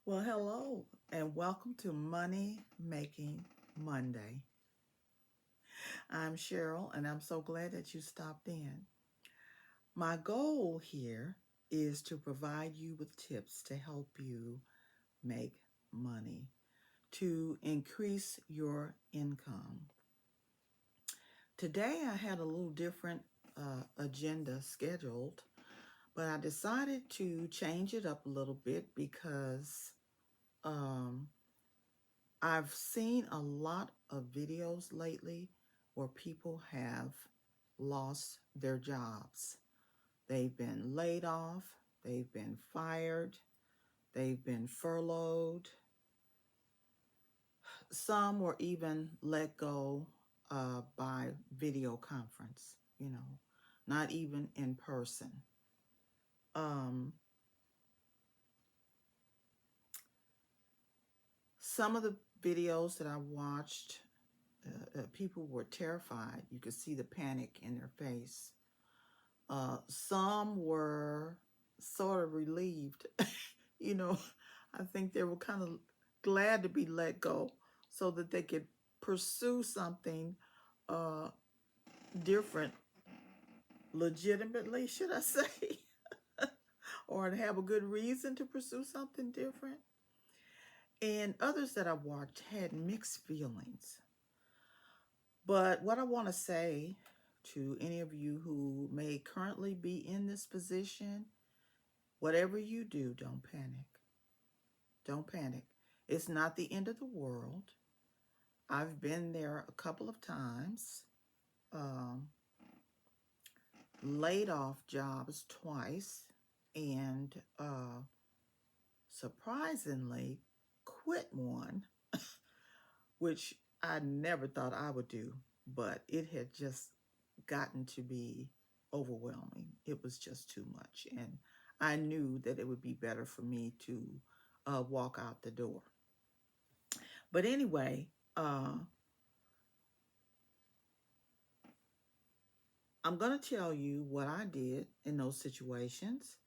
Well, hello, and welcome to Money Making Monday. I'm Cheryl, and I'm so glad that you stopped in. My goal here is to provide you with tips to help you make money, to increase your income. Today, I had a little different agenda scheduled, but I decided to change it up a little bit because um, I've seen a lot of videos lately where people have lost their jobs. They've been laid off, they've been fired, they've been furloughed. Some were even let go by video conference, not even in person. Um, some of the videos that I watched, people were terrified. You could see the panic in their face. Some were sort of relieved. you know, I think they were kind of glad to be let go so that they could pursue something uh, different, legitimately, should I say, or to have a good reason to pursue something different. And others that I watched had mixed feelings. But what I want to say to any of you who may currently be in this position, whatever you do, don't panic. Don't panic. It's not the end of the world. I've been there a couple of times, um, laid off jobs twice, and surprisingly quit one, which I never thought I would do, but it had just gotten to be overwhelming. It was just too much. And I knew that it would be better for me to walk out the door. But anyway, I'm going to tell you what I did in those situations.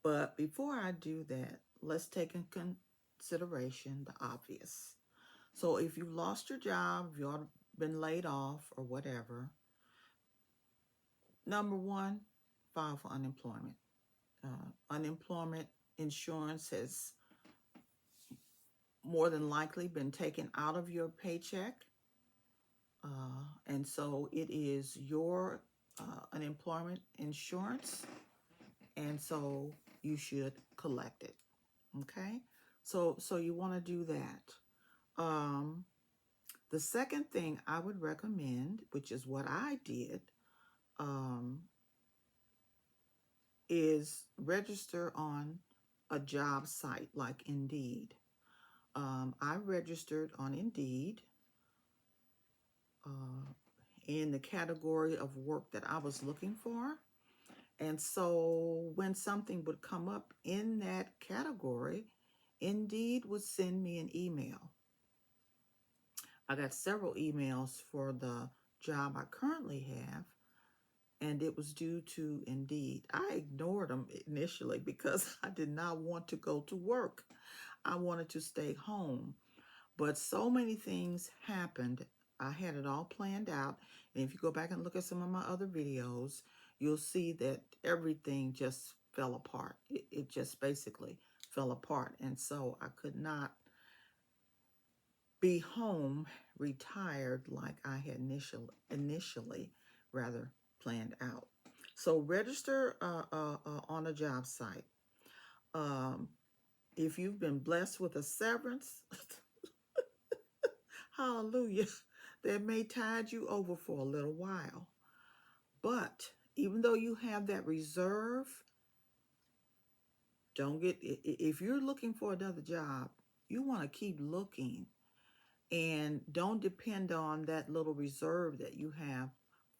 But before I do that, let's take in consideration the obvious. So if you lost your job, if you've been laid off or whatever, number one, file for unemployment. Unemployment insurance has more than likely been taken out of your paycheck. And so it is your unemployment insurance. And so you should collect it. Okay. So you want to do that. The second thing I would recommend, which is what I did, um, is register on a job site like Indeed. I registered on Indeed in the category of work that I was looking for. And so when something would come up in that category, Indeed would send me an email. I got several emails for the job I currently have, and it was due to Indeed. I ignored them initially because I did not want to go to work. I wanted to stay home. But so many things happened. I had it all planned out. And if you go back and look at some of my other videos, you'll see that everything just fell apart. It just basically fell apart. And so I could not be home retired like I had initially rather planned out. So register on a job site. Um, if you've been blessed with a severance, hallelujah, that may tide you over for a little while. But even though you have that reserve, don't get, if you're looking for another job, you want to keep looking and don't depend on that little reserve that you have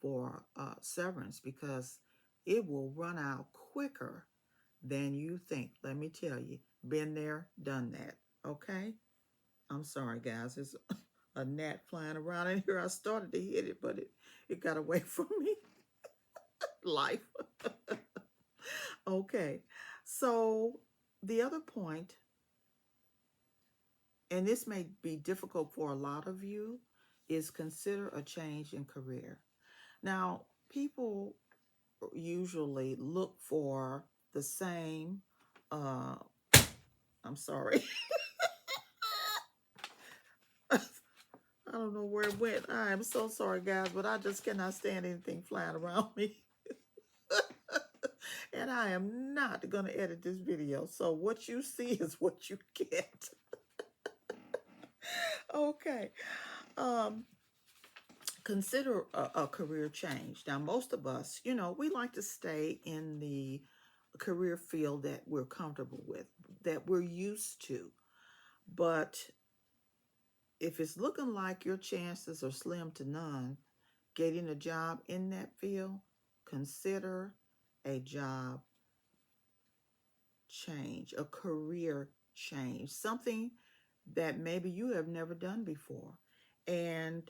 for severance because it will run out quicker than you think. Let me tell you, been there, done that. Okay? I'm sorry, guys. There's a gnat flying around in here. I started to hit it, but it got away from me. Life. Okay. So the other point and this may be difficult for a lot of you, is consider a change in career. Now, people usually look for the same, uh, I'm sorry. I don't know where it went. I am so sorry, guys, but I just cannot stand anything flying around me. And I am not going to edit this video. So what you see is what you get. Okay. Um, consider a career change. Now, most of us, we like to stay in the career field that we're comfortable with, that we're used to. But if it's looking like your chances are slim to none getting a job in that field, consider a job change, a career change, something that maybe you have never done before. And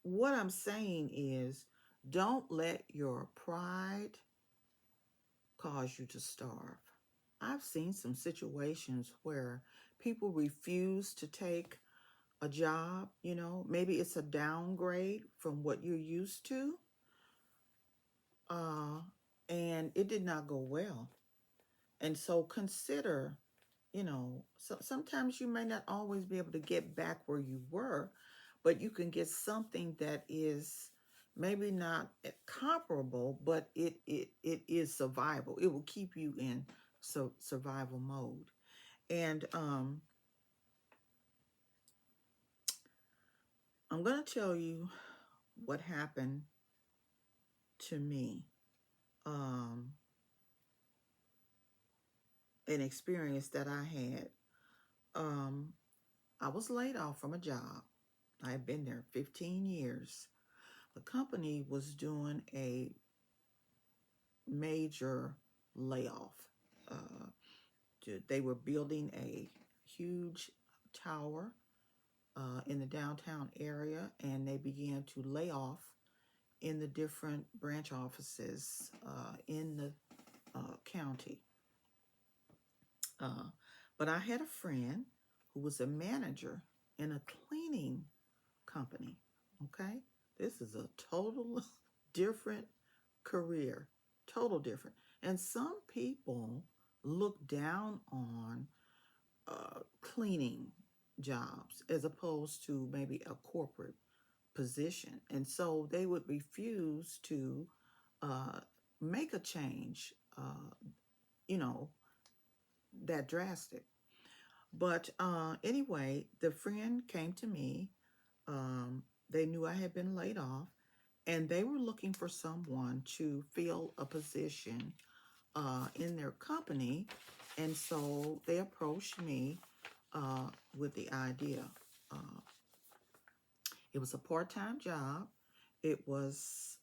what I'm saying is, don't let your pride cause you to starve. I've seen some situations where people refuse to take a job, maybe it's a downgrade from what you're used to, uh, and it did not go well. And so consider, sometimes you may not always be able to get back where you were, but you can get something that is maybe not comparable, but it is survival. It will keep you in survival mode. And I'm going to tell you what happened to me. Um, an experience that I had. Um, I was laid off from a job. I had been there 15 years. The company was doing a major layoff. Uh, they were building a huge tower in the downtown area, and they began to lay off in the different branch offices in the county. Uh, but I had a friend who was a manager in a cleaning company. Okay, this is a total different career, total different. And some people look down on cleaning jobs as opposed to maybe a corporate position, and so they would refuse to uh, make a change, you know, that drastic. But anyway, the friend came to me. They knew I had been laid off, and they were looking for someone to fill a position in their company. And so they approached me with the idea. Uh, it was a part-time job. It was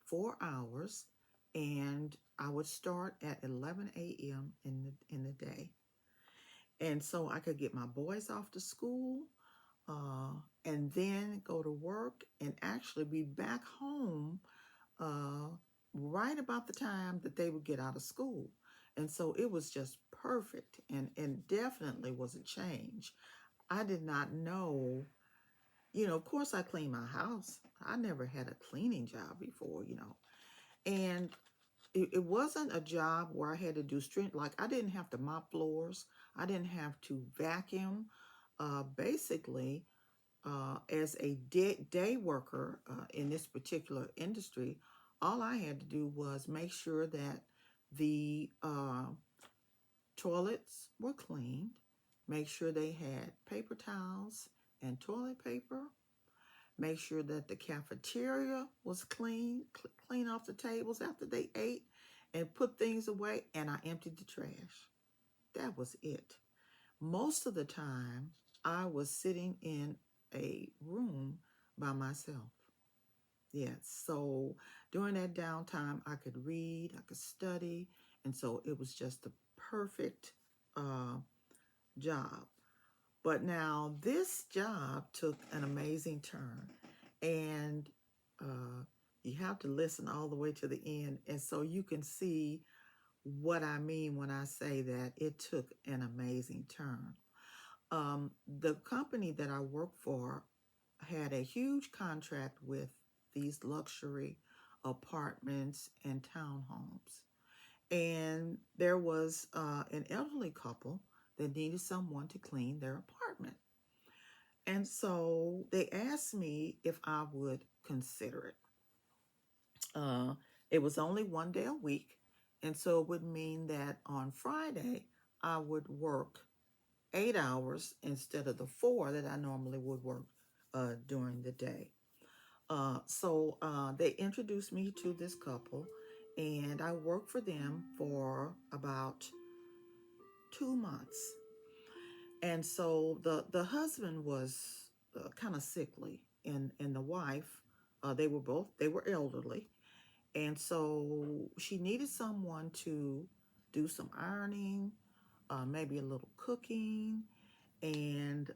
4 hours, and I would start at 11 a.m. in the day. And so I could get my boys off to school, uh, and then go to work and actually be back home uh, right about the time that they would get out of school. And so it was just perfect, and definitely was a change. I did not know, of course I clean my house. I never had a cleaning job before, and it wasn't a job where I had to do strength. Like, I didn't have to mop floors. I didn't have to vacuum. Basically, as a day worker in this particular industry, all I had to do was make sure that the toilets were cleaned, make sure they had paper towels and toilet paper, make sure that the cafeteria was clean off the tables after they ate, and put things away, and I emptied the trash. That was it. Most of the time, I was sitting in a room by myself. Yes, so during that downtime, I could read, I could study, and so it was just the perfect uh, job. But now this job took an amazing turn, and you have to listen all the way to the end, and so you can see what I mean when I say that it took an amazing turn. The company that I worked for had a huge contract with these luxury apartments and townhomes. And there was an elderly couple that needed someone to clean their apartment. And so they asked me if I would consider it. Uh, it was only 1 day a week. And so it would mean that on Friday, I would work 8 hours instead of the four that I normally would work during the day. So they introduced me to this couple, and I worked for them for about 2 months. And so the husband was kind of sickly, and the wife, they were elderly, and so she needed someone to do some ironing, maybe a little cooking, and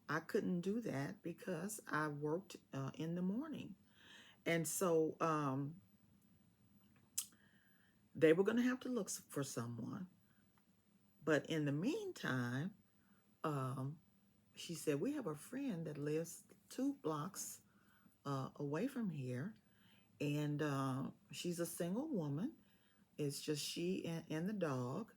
I couldn't do that because I worked in the morning. And so they were going to have to look for someone. But in the meantime, um, she said, we have a friend that lives 2 blocks away from here. And she's a single woman. It's just she and the dog.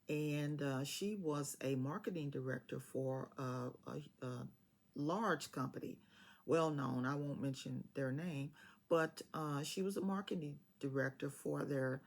And she was a marketing director for a large company, well known. I won't mention their name, but she was a marketing director for their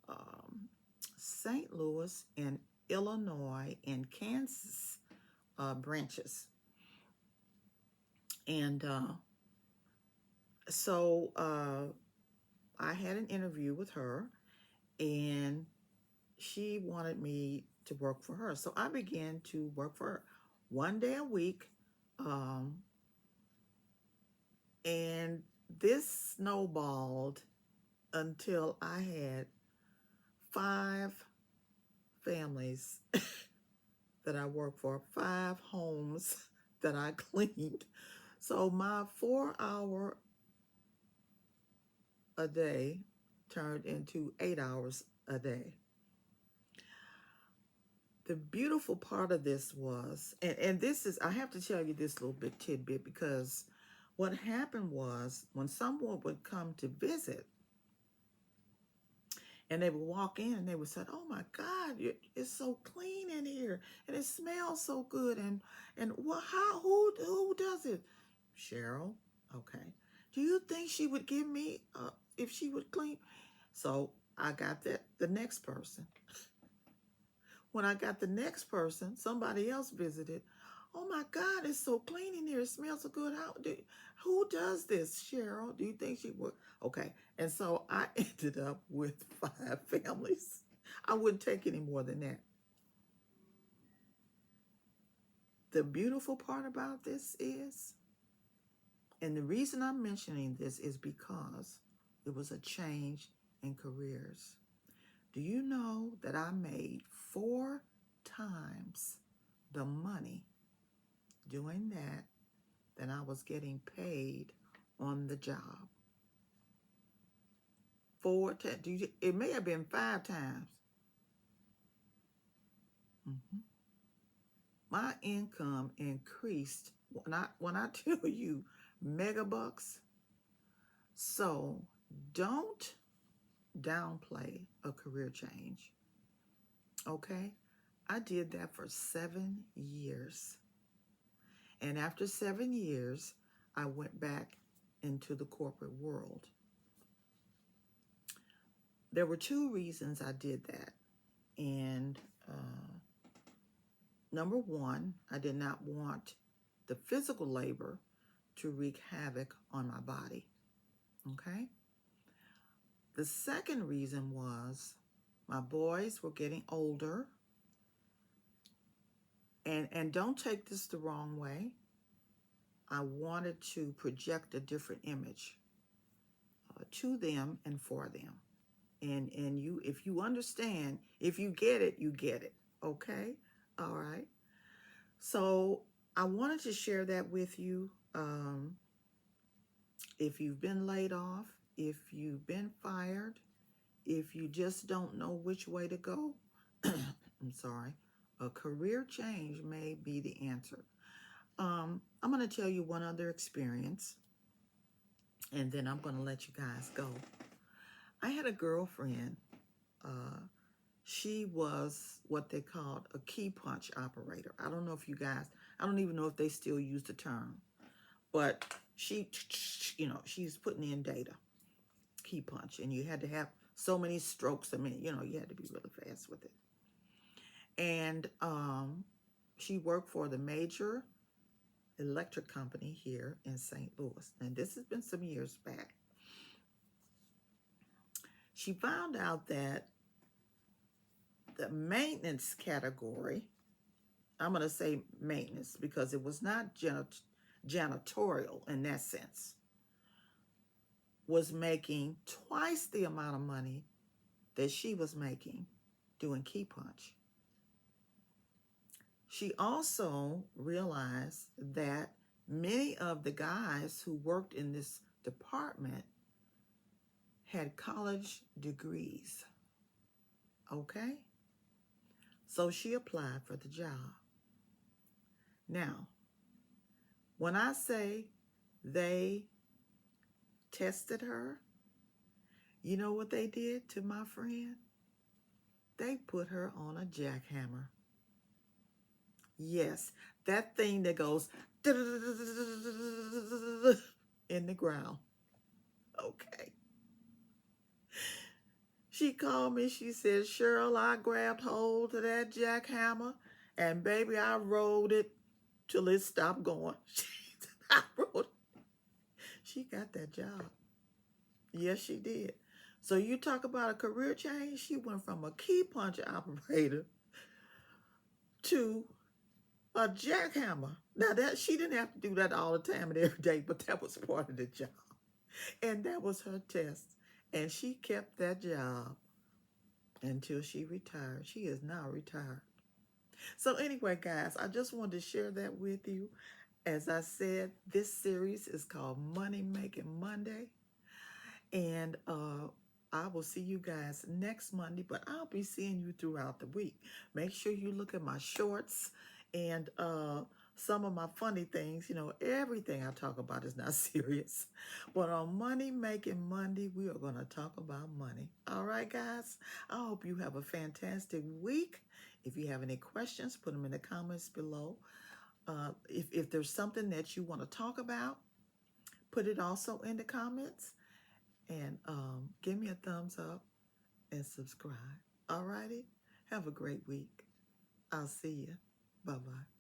um, St. Louis and Illinois and Kansas branches. And so I had an interview with her, and she wanted me to work for her. So I began to work for her 1 day a week. Um, and this snowballed until I had 5 families that I worked for, 5 homes that I cleaned. So my 4 hour a day turned into 8 hours a day. The beautiful part of this was, and this is, I have to tell you this little bit tidbit, because what happened was when someone would come to visit and they would walk in and they would say, "Oh my God, it's so clean in here, and it smells so good." And what? How? Who does it? Cheryl. Okay. Do you think she would give me if she would clean? So I got the next person. When I got the next person, somebody else visited. Oh my God, it's so clean in here. It smells so good. Who does this, Cheryl? Do you think she would? Okay. And so I ended up with 5 families. I wouldn't take any more than that. The beautiful part about this is, and the reason I'm mentioning this is because it was a change in careers. Do you know that I made 4 times the money doing that than I was getting paid on the job? 4 times. It may have been 5 times. Mm-hmm. My income increased when I tell you megabucks. So don't downplay a career change. Okay? I did that for 7 years. And after 7 years, I went back into the corporate world. There were 2 reasons I did that. And number one, I did not want the physical labor to wreak havoc on my body. Okay? The second reason was my boys were getting older. And don't take this the wrong way. I wanted to project a different image to them and for them. And you, if you understand, if you get it, you get it. Okay? All right. So I wanted to share that with you. If you've been laid off, if you've been fired, if you just don't know which way to go, I'm sorry, a career change may be the answer. I'm going to tell you one other experience, and then I'm going to let you guys go. I had a girlfriend. Uh, she was what they called a key punch operator. I don't know if you guys, I don't even know if they still use the term, but she, she's putting in data, key punch, and you had to have so many strokes a minute. You had to be really fast with it. And she worked for the major electric company here in St. Louis. And this has been some years back. She found out that the maintenance category, I'm going to say maintenance because it was not janitorial in that sense, was making twice the amount of money that she was making doing key punch. She also realized that many of the guys who worked in this department had college degrees. Okay? So she applied for the job. Now, when I say they tested her, you know what they did to my friend? They put her on a jackhammer. Yes, that thing that goes in the ground. Okay. She called me. She said, Cheryl, I grabbed hold of that jackhammer, and baby, I rolled it till it stopped going. She got that job. Yes, she did. So you talk about a career change. She went from a key punch operator to a jackhammer. Now that she didn't have to do that all the time and every day, but that was part of the job. And that was her test. And she kept that job until she retired. She is now retired. So anyway, guys, I just wanted to share that with you. As I said, this series is called Money Making Monday. And I will see you guys next Monday, but I'll be seeing you throughout the week. Make sure you look at my shorts and some of my funny things. Everything I talk about is not serious. But on Money Making Monday, we are going to talk about money. All right, guys? I hope you have a fantastic week. If you have any questions, put them in the comments below. If there's something that you want to talk about, put it also in the comments. And give me a thumbs up and subscribe. All righty? Have a great week. I'll see you. Bye-bye.